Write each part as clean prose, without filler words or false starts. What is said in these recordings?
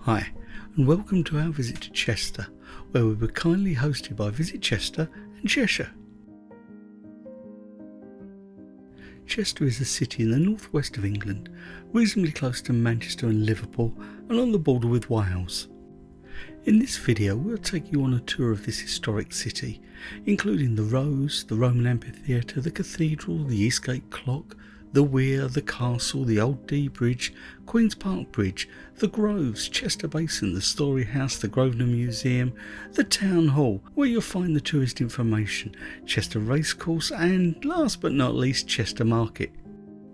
Hi, and welcome to our visit to Chester, where we were kindly hosted by Visit Chester and Cheshire. Chester is a city in the northwest of England, reasonably close to Manchester and Liverpool, and on the border with Wales. In this video we'll take you on a tour of this historic city, including the Rose, the Roman Amphitheatre, the Cathedral, the Eastgate Clock, the Weir, the Castle, the Old Dee Bridge, Queen's Park Bridge, the Groves, Chester Basin, the Storyhouse, the Grosvenor Museum, the Townhall, where you'll find the tourist information, Chester Racecourse, and last but not least, Chester Market.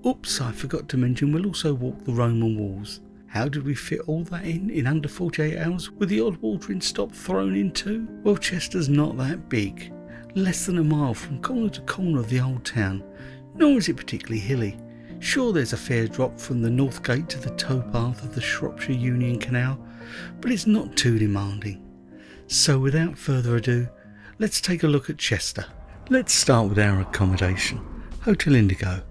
Oops, I forgot to mention we'll also walk the Roman walls. How did we fit all that in under 48 hours with the odd watering stop thrown in too? Well, Chester's not that big. Less than a mile from corner to corner of the old town, nor is it particularly hilly. Sure, there's a fair drop from the Northgate to the towpath of the Shropshire Union Canal, but it's not too demanding. So without further ado, let's take a look at Chester. Let's start with our accommodation, Hotel Indigo.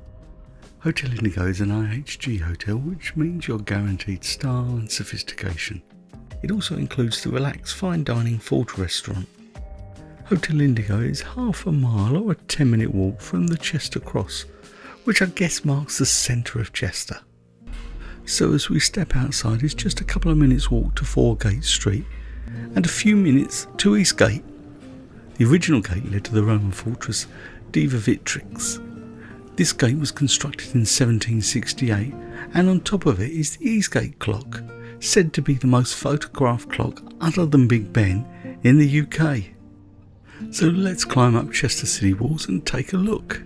Hotel Indigo is an IHG hotel, which means you're guaranteed style and sophistication. It also includes the relaxed fine dining Fort restaurant. Hotel Indigo is half a mile or a 10-minute walk from the Chester Cross, which I guess marks the centre of Chester. So as we step outside, it's just a couple of minutes walk to Foregate Street and a few minutes to Eastgate. The original gate led to the Roman fortress Diva Vitrix. This gate was constructed in 1768, and on top of it is the Eastgate Clock, said to be the most photographed clock other than Big Ben in the UK. So let's climb up Chester city walls and take a look.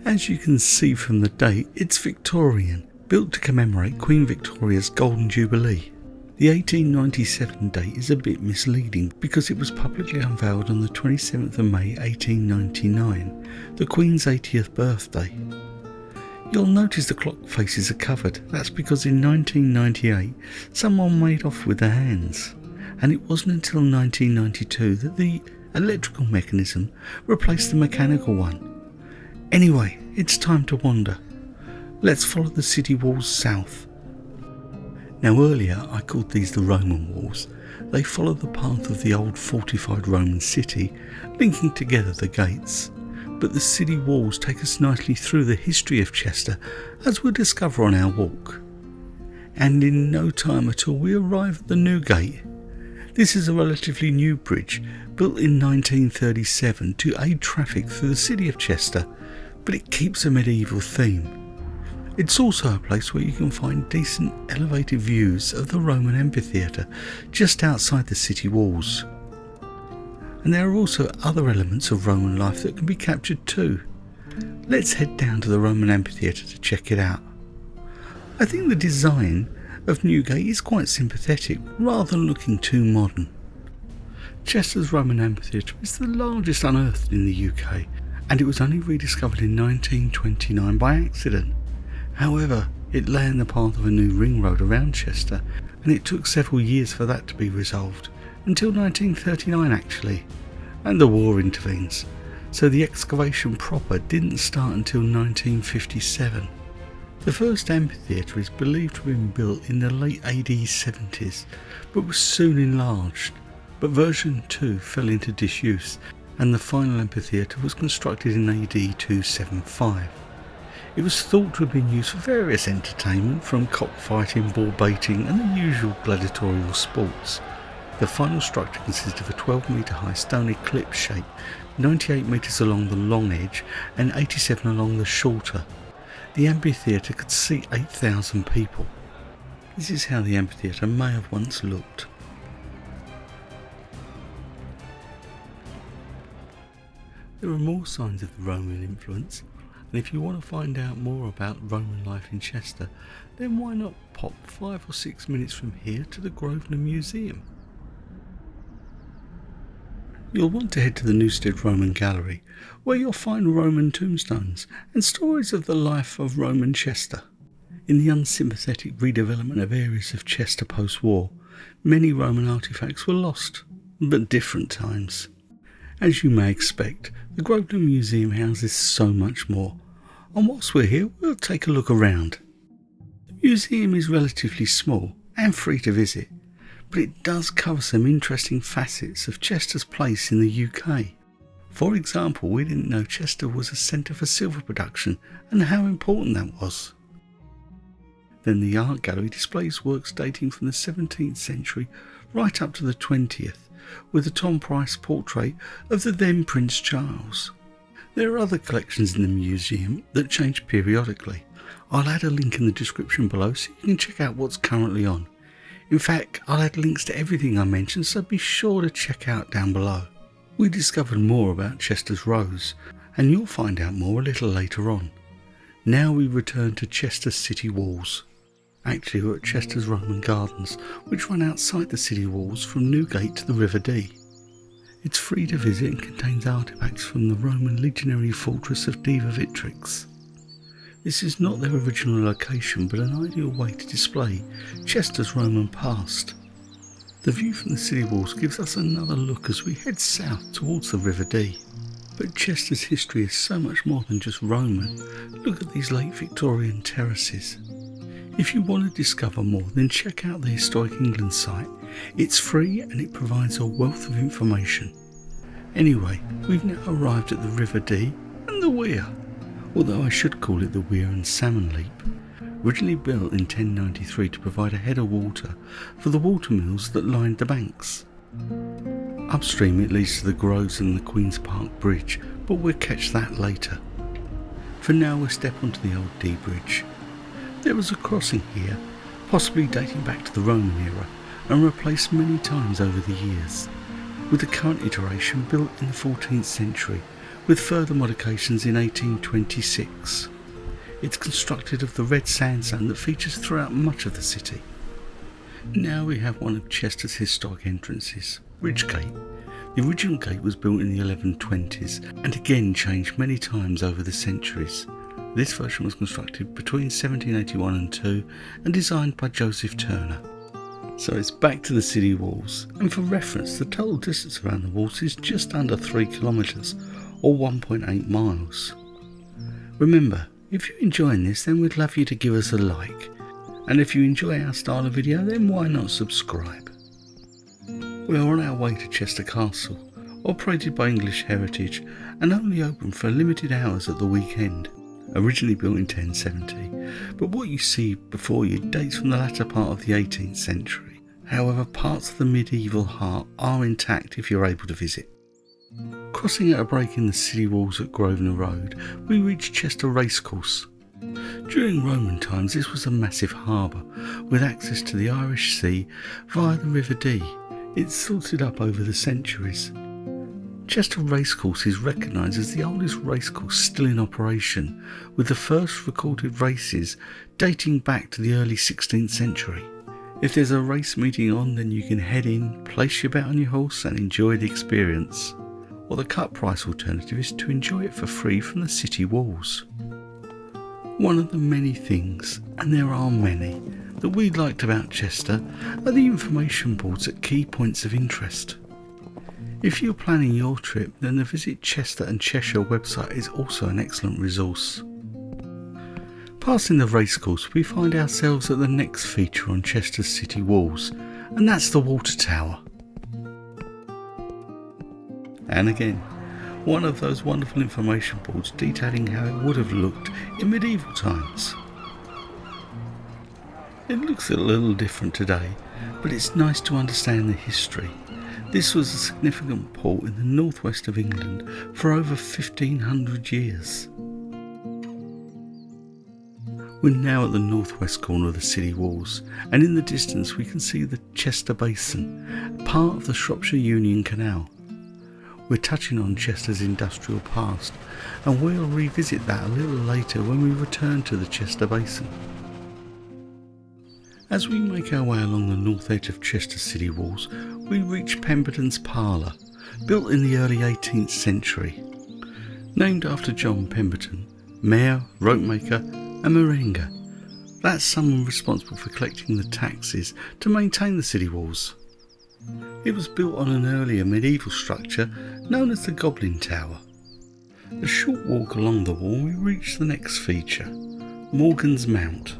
As you can see from the date, it's Victorian, built to commemorate Queen Victoria's Golden Jubilee. The 1897 date is a bit misleading because it was publicly unveiled on the 27th of May 1899, the Queen's 80th birthday. You'll notice the clock faces are covered. That's because in 1998 someone made off with their hands, and it wasn't until 1992 that the electrical mechanism replaced the mechanical one. Anyway, it's time to wander. Let's follow the city walls south. Now earlier I called these the Roman walls. They follow the path of the old fortified Roman city, linking together the gates. But the city walls take us nicely through the history of Chester, as we'll discover on our walk. And in no time at all we arrive at the Newgate. This is a relatively new bridge, built in 1937 to aid traffic through the city of Chester, but it keeps a medieval theme. It's also a place where you can find decent elevated views of the Roman Amphitheatre just outside the city walls. And there are also other elements of Roman life that can be captured too. Let's head down to the Roman Amphitheatre to check it out. I think the design of Newgate is quite sympathetic, rather than looking too modern. Chester's Roman Amphitheatre is the largest unearthed in the UK, and it was only rediscovered in 1929 by accident. However, it lay in the path of a new ring road around Chester, and it took several years for that to be resolved, until 1939 actually, and the war intervenes, so the excavation proper didn't start until 1957. The first amphitheatre is believed to have been built in the late AD 70s, but was soon enlarged. But version 2 fell into disuse, and the final amphitheatre was constructed in AD 275. It was thought to have been used for various entertainment, from cockfighting, bull baiting and the usual gladiatorial sports. The final structure consisted of a 12-metre high stone eclipse shape, 98 metres along the long edge and 87 along the shorter. The amphitheatre could seat 8,000 people. This is how the amphitheatre may have once looked. There are more signs of the Roman influence, and if you want to find out more about Roman life in Chester, then why not pop 5 or 6 minutes from here to the Grosvenor Museum. You'll want to head to the Newstead Roman Gallery, where you'll find Roman tombstones and stories of the life of Roman Chester. In the unsympathetic redevelopment of areas of Chester post-war, many Roman artefacts were lost, but different times. As you may expect, the Grosvenor Museum houses so much more, and whilst we're here we'll take a look around. The museum is relatively small and free to visit, but it does cover some interesting facets of Chester's place in the UK. For example, we didn't know Chester was a centre for silver production and how important that was. Then the art gallery displays works dating from the 17th century right up to the 20th, with a Tom Price portrait of the then Prince Charles. There are other collections in the museum that change periodically. I'll add a link in the description below so you can check out what's currently on. In fact, I'll add links to everything I mentioned, so be sure to check out down below. We discovered more about Chester's Rose, and you'll find out more a little later on. Now we return to Chester's city walls. Actually, we're at Chester's Roman Gardens, which run outside the city walls from Newgate to the River Dee. It's free to visit and contains artefacts from the Roman legionary fortress of Diva Vitrix. This is not their original location, but an ideal way to display Chester's Roman past. The view from the city walls gives us another look as we head south towards the River Dee. But Chester's history is so much more than just Roman. Look at these late Victorian terraces. If you want to discover more, then check out the Historic England site. It's free and it provides a wealth of information. Anyway, we've now arrived at the River Dee and the Weir, although I should call it the Weir and Salmon Leap. Originally built in 1093 to provide a head of water for the water mills that lined the banks. Upstream it leads to the Groves and the Queen's Park Bridge, but we'll catch that later. For now we'll step onto the Old Dee Bridge. There was a crossing here, possibly dating back to the Roman era, and replaced many times over the years, with the current iteration built in the 14th century, with further modifications in 1826. It's constructed of the red sandstone that features throughout much of the city. Now we have one of Chester's historic entrances, Bridgegate. The original gate was built in the 1120s and again changed many times over the centuries. This version was constructed between 1781 and 2 and designed by Joseph Turner. So it's back to the city walls, and for reference the total distance around the walls is just under 3 kilometres or 1.8 miles. Remember, if you're enjoying this, then we'd love you to give us a like, and if you enjoy our style of video, then why not subscribe? We are on our way to Chester Castle, operated by English Heritage and only open for limited hours at the weekend. Originally built in 1070, but what you see before you dates from the latter part of the 18th century. However, parts of the medieval heart are intact if you're able to visit. Crossing at a break in the city walls at Grosvenor Road, we reach Chester Racecourse. During Roman times this was a massive harbour, with access to the Irish Sea via the River Dee. It's silted up over the centuries. Chester Racecourse is recognised as the oldest racecourse still in operation, with the first recorded races dating back to the early 16th century. If there's a race meeting on, then you can head in, place your bet on your horse and enjoy the experience. Or the cut price alternative is to enjoy it for free from the city walls. One of the many things, and there are many, that we liked about Chester are the information boards at key points of interest. If you're planning your trip, then the Visit Chester and Cheshire website is also an excellent resource. Passing the racecourse, we find ourselves at the next feature on Chester's city walls, and that's the water tower. And again, one of those wonderful information boards detailing how it would have looked in medieval times. It looks a little different today, but it's nice to understand the history. This was a significant port in the northwest of England for over 1500 years. We're now at the northwest corner of the city walls, and in the distance we can see the Chester Basin, part of the Shropshire Union Canal. We're touching on Chester's industrial past, and we'll revisit that a little later when we return to the Chester Basin. As we make our way along the north edge of Chester city walls, we reach Pemberton's Parlour, built in the early 18th century. Named after John Pemberton, mayor, ropemaker and merenger. That's someone responsible for collecting the taxes to maintain the city walls. It was built on an earlier medieval structure known as the Goblin Tower. A short walk along the wall we reach the next feature, Morgan's Mount.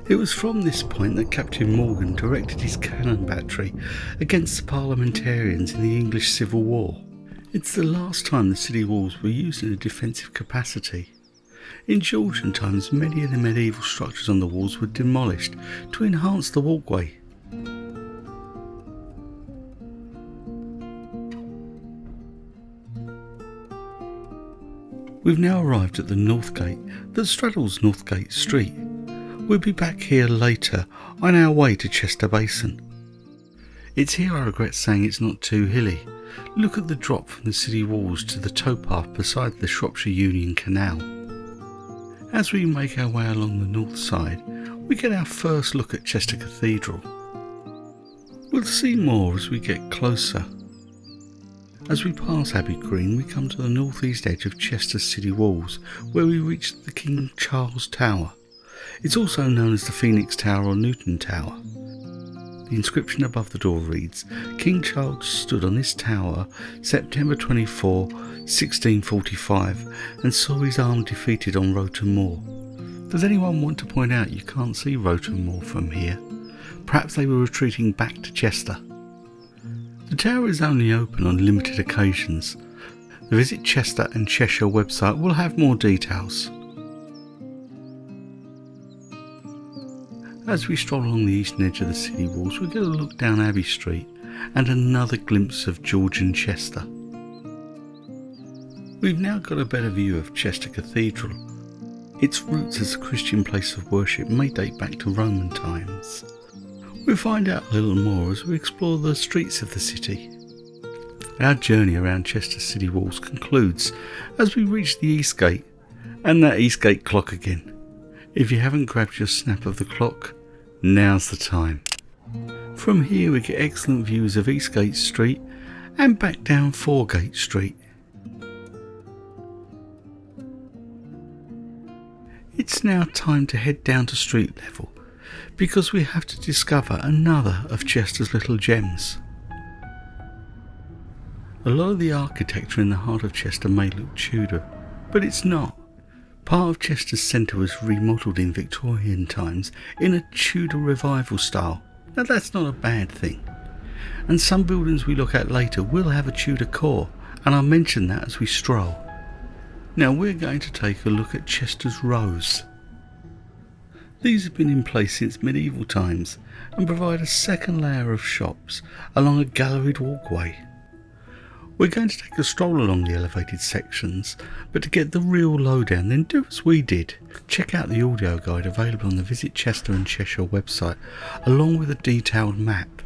It was from this point that Captain Morgan directed his cannon battery against the parliamentarians in the English Civil War. It's the last time the city walls were used in a defensive capacity. In Georgian times, many of the medieval structures on the walls were demolished to enhance the walkway. We've now arrived at the Northgate that straddles Northgate Street. We'll be back here later on our way to Chester Basin. It's here I regret saying it's not too hilly. Look at the drop from the city walls to the towpath beside the Shropshire Union Canal. As we make our way along the north side, we get our first look at Chester Cathedral. We'll see more as we get closer. As we pass Abbey Green, we come to the northeast edge of Chester's city walls, where we reach the King Charles Tower. It's also known as the Phoenix Tower or Newton Tower. The inscription above the door reads, "King Charles stood on this tower September 24, 1645 and saw his arm defeated on Roton Moor." Does anyone want to point out you can't see Roton Moor from here? Perhaps they were retreating back to Chester. The tower is only open on limited occasions. The Visit Chester and Cheshire website will have more details. As we stroll along the eastern edge of the city walls, we get a look down Abbey Street and another glimpse of Georgian Chester. We've now got a better view of Chester Cathedral. Its roots as a Christian place of worship may date back to Roman times. We'll find out a little more as we explore the streets of the city. Our journey around Chester city walls concludes as we reach the Eastgate and that Eastgate Clock again. If you haven't grabbed your snap of the clock, now's the time. From here we get excellent views of Eastgate Street and back down Foregate Street. It's now time to head down to street level because we have to discover another of Chester's little gems. A lot of the architecture in the heart of Chester may look Tudor, but it's not. Part of Chester's centre was remodelled in Victorian times in a Tudor revival style. Now that's not a bad thing. And some buildings we look at later will have a Tudor core, and I'll mention that as we stroll. Now we're going to take a look at Chester's Rows. These have been in place since medieval times and provide a second layer of shops along a galleried walkway. We're going to take a stroll along the elevated sections, but to get the real lowdown, then do as we did. Check out the audio guide available on the Visit Chester and Cheshire website, along with a detailed map.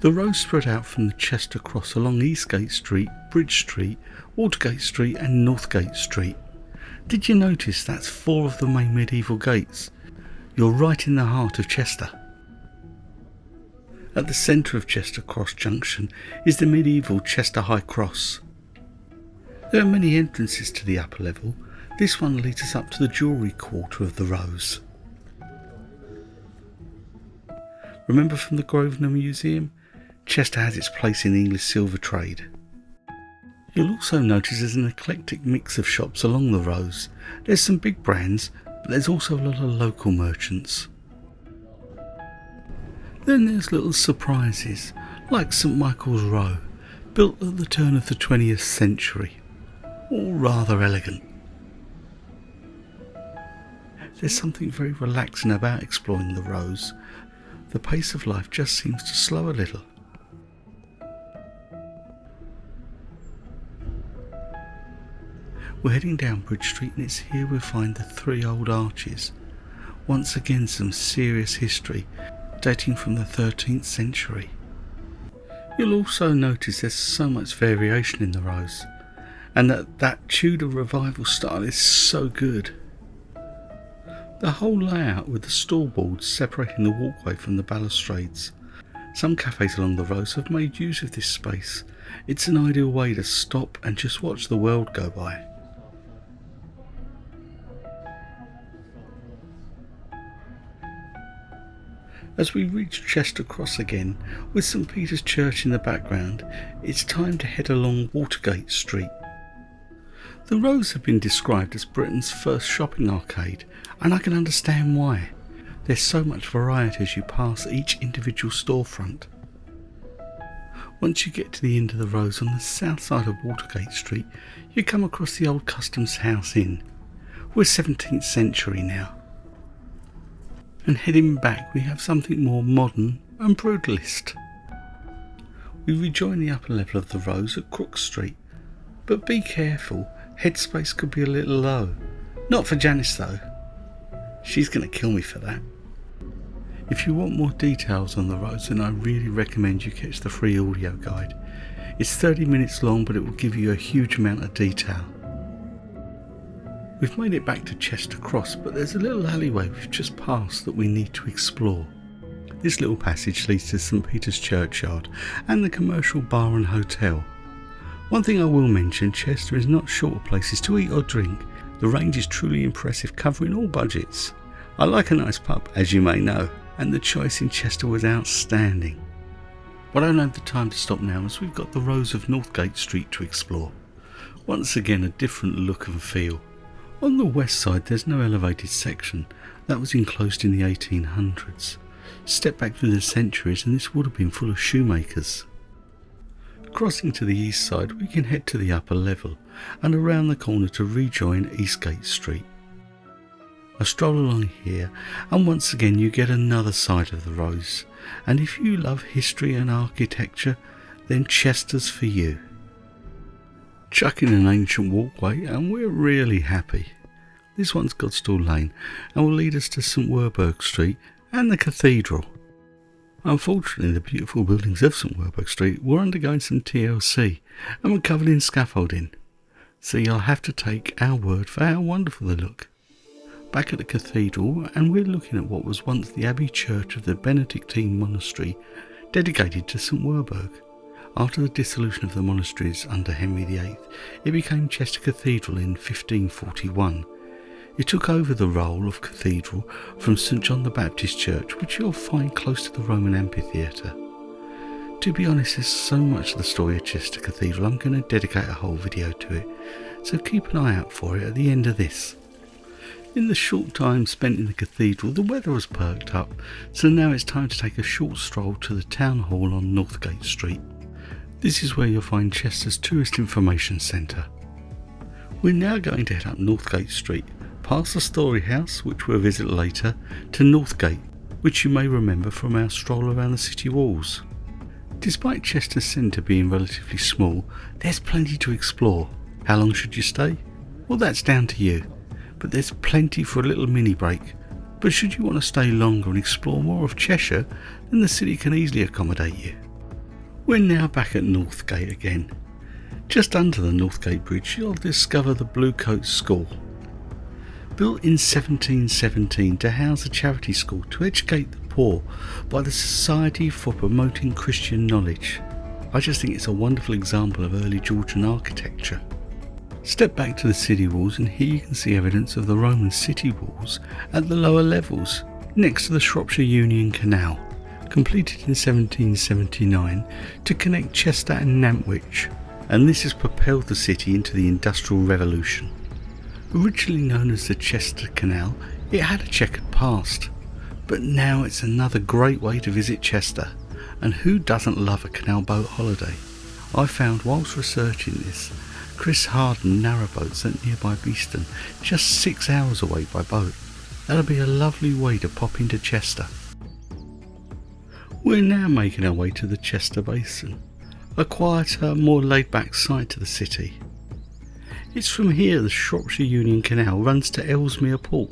The rows spread out from the Chester Cross along Eastgate Street, Bridge Street, Watergate Street and Northgate Street. Did you notice that's 4 of the main medieval gates? You're right in the heart of Chester. At the centre of Chester Cross Junction is the medieval Chester High Cross. There are many entrances to the upper level. This one leads us up to the jewellery quarter of the rows. Remember from the Grosvenor Museum? Chester has its place in the English silver trade. You'll also notice there's an eclectic mix of shops along the rows. There's some big brands, but there's also a lot of local merchants. Then there's little surprises, like St Michael's Row, built at the turn of the 20th century. All rather elegant. There's something very relaxing about exploring the rows. The pace of life just seems to slow a little. We're heading down Bridge Street and it's here we'll find the 3 old arches. Once again some serious history, dating from the 13th century. You'll also notice there's so much variation in the rows, and that Tudor revival style is so good. The whole layout with the stallboards separating the walkway from the balustrades. Some cafes along the rows have made use of this space. It's an ideal way to stop and just watch the world go by. As we reach Chester Cross again, with St Peters Church in the background, it's time to head along Watergate Street. The rows have been described as Britain's first shopping arcade, and I can understand why. There's so much variety as you pass each individual storefront. Once you get to the end of the rows on the south side of Watergate Street, you come across the old Customs House Inn. We're 17th century now. And heading back we have something more modern and brutalist. We rejoin the upper level of the rows at Crook Street, but be careful, headspace could be a little low. Not for Janice though. She's going to kill me for that. If you want more details on the roads, then I really recommend you catch the free audio guide. It's 30 minutes long, but it will give you a huge amount of detail. We've made it back to Chester Cross, but there's a little alleyway we've just passed that we need to explore. This little passage leads to St Peters Churchyard and the commercial bar and hotel. One thing I will mention, Chester is not short of places to eat or drink. The range is truly impressive, covering all budgets. I like a nice pub, as you may know, and the choice in Chester was outstanding. But I don't have the time to stop now, as we've got the rows of Northgate Street to explore. Once again, a different look and feel. On the west side there's no elevated section, that was enclosed in the 1800s. Step back through the centuries and this would have been full of shoemakers. Crossing to the east side we can head to the upper level and around the corner to rejoin Eastgate Street. I stroll along here and once again you get another side of the rows, and if you love history and architecture then Chester's for you. Chuck in an ancient walkway and we're really happy. This one's Godstall Lane and will lead us to St Werburgh Street and the Cathedral. Unfortunately the beautiful buildings of St Werburgh Street were undergoing some TLC and were covered in scaffolding, so you'll have to take our word for how wonderful they look. Back at the Cathedral and we're looking at what was once the Abbey Church of the Benedictine Monastery dedicated to St Werburgh. After the dissolution of the monasteries under Henry VIII, it became Chester Cathedral in 1541. It took over the role of cathedral from St John the Baptist Church, which you'll find close to the Roman Amphitheatre. To be honest, there's so much of the story of Chester Cathedral, I'm going to dedicate a whole video to it, so keep an eye out for it at the end of this. In the short time spent in the cathedral, the weather was perked up, so now it's time to take a short stroll to the Townhall on Northgate Street. This is where you'll find Chester's Tourist Information Centre. We're now going to head up Northgate Street, past the Storyhouse, which we'll visit later, to Northgate, which you may remember from our stroll around the city walls. Despite Chester's centre being relatively small, there's plenty to explore. How long should you stay? Well, that's down to you. But there's plenty for a little mini break. But should you want to stay longer and explore more of Cheshire, then the city can easily accommodate you. We're now back at Northgate again. Just under the Northgate Bridge you'll discover the Bluecoat School. Built in 1717 to house a charity school to educate the poor by the Society for Promoting Christian Knowledge. I just think it's a wonderful example of early Georgian architecture. Step back to the city walls and here you can see evidence of the Roman city walls at the lower levels, next to the Shropshire Union Canal, completed in 1779 to connect Chester and Nantwich, and this has propelled the city into the Industrial Revolution. Originally known as the Chester Canal, it had a checkered past, but now it's another great way to visit Chester, and who doesn't love a canal boat holiday? I found whilst researching this, Chris Harden narrowboats at nearby Beeston, just 6 hours away by boat. That'll be a lovely way to pop into Chester. We're now making our way to the Chester Basin, a quieter, more laid-back side to the city. It's from here the Shropshire Union Canal runs to Ellesmere Port.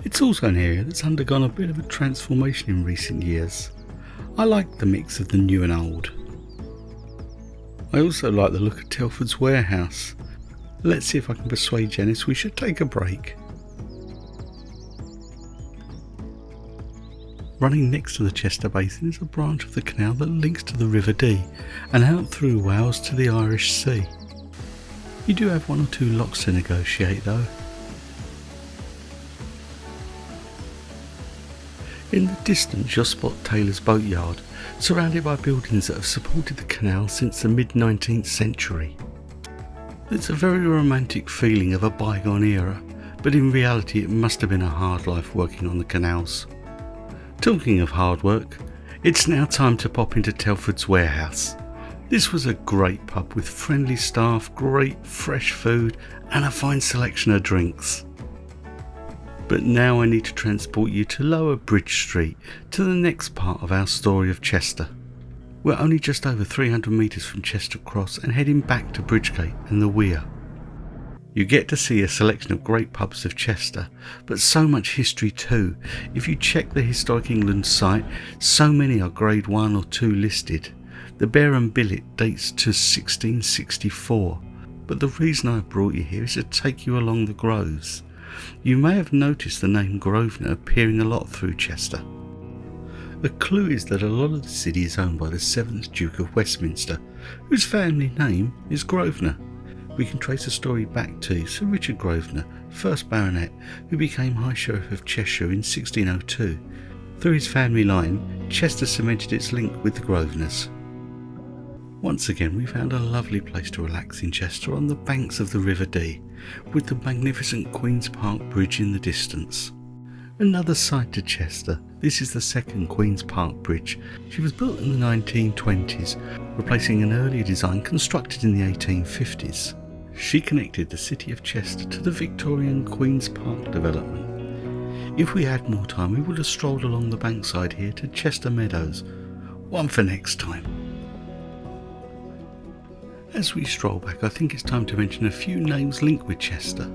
It's also an area that's undergone a bit of a transformation in recent years. I like the mix of the new and old. I also like the look of Telford's warehouse. Let's see if I can persuade Janice we should take a break. Running next to the Chester Basin is a branch of the canal that links to the River Dee and out through Wales to the Irish Sea. You do have 1 or 2 locks to negotiate though. In the distance you'll spot Taylor's Boatyard, surrounded by buildings that have supported the canal since the mid-19th century. It's a very romantic feeling of a bygone era, but in reality it must have been a hard life working on the canals. Talking of hard work, it's now time to pop into Telford's Warehouse. This was a great pub with friendly staff, great fresh food and a fine selection of drinks. But now I need to transport you to Lower Bridge Street, to the next part of our story of Chester. We're only just over 300 metres from Chester Cross and heading back to Bridgegate and the Weir. You get to see a selection of great pubs of Chester, but so much history too. If you check the Historic England site, so many are grade 1 or 2 listed. The Bear and Billet dates to 1664, but the reason I brought you here is to take you along the groves. You may have noticed the name Grosvenor appearing a lot through Chester. The clue is that a lot of the city is owned by the 7th Duke of Westminster, whose family name is Grosvenor. We can trace the story back to Sir Richard Grosvenor, 1st Baronet, who became High Sheriff of Cheshire in 1602. Through his family line, Chester cemented its link with the Grosvenors. Once again, we found a lovely place to relax in Chester on the banks of the River Dee, with the magnificent Queen's Park Bridge in the distance. Another side to Chester, this is the second Queen's Park Bridge. She was built in the 1920s, replacing an earlier design constructed in the 1850s. She connected the city of Chester to the Victorian Queen's Park development. If we had more time, we would have strolled along the bankside here to Chester Meadows. One for next time. As we stroll back, I think it's time to mention a few names linked with Chester.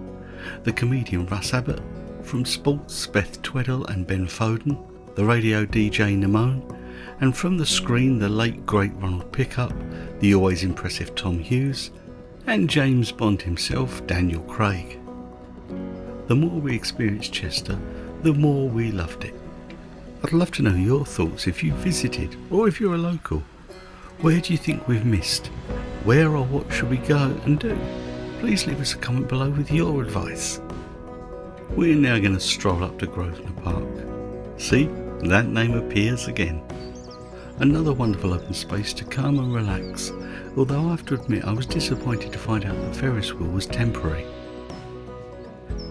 The comedian Russ Abbott, from sports Beth Tweddle and Ben Foden, the radio DJ Namone, and from the screen the late great Ronald Pickup, the always impressive Tom Hughes, and James Bond himself, Daniel Craig. The more we experienced Chester, the more we loved it. I'd love to know your thoughts if you visited or if you're a local. Where do you think we've missed? Where or what should we go and do? Please leave us a comment below with your advice. We're now going to stroll up to Grosvenor Park. See, that name appears again. Another wonderful open space to come and relax, although I have to admit I was disappointed to find out the Ferris wheel was temporary.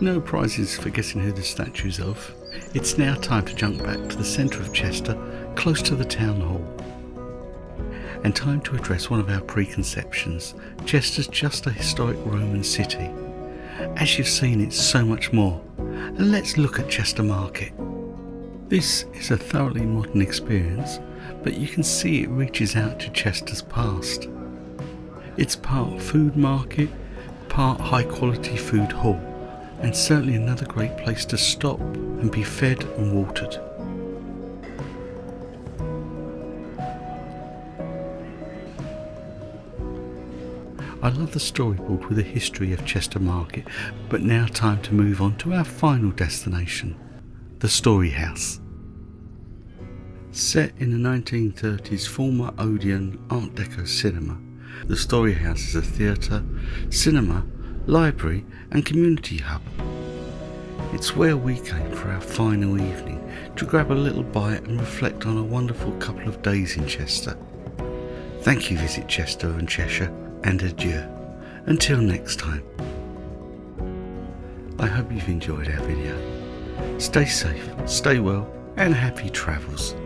No prizes for guessing who the statue's of. It's now time to jump back to the centre of Chester, close to the Townhall. And time to address one of our preconceptions. Chester's just a historic Roman city. As you've seen, it's so much more. And let's look at Chester Market. This is a thoroughly modern experience, but you can see it reaches out to Chester's past. It's part food market, part high quality food hall, and certainly another great place to stop and be fed and watered. I love the storyboard with the history of Chester Market, but now time to move on to our final destination, the Storyhouse. Set in the 1930s former Odeon Art Deco cinema, the Storyhouse is a theatre, cinema, library and community hub. It's where we came for our final evening to grab a little bite and reflect on a wonderful couple of days in Chester. Thank you, Visit Chester and Cheshire, and adieu. Until next time. I hope you've enjoyed our video. Stay safe, stay well, and happy travels.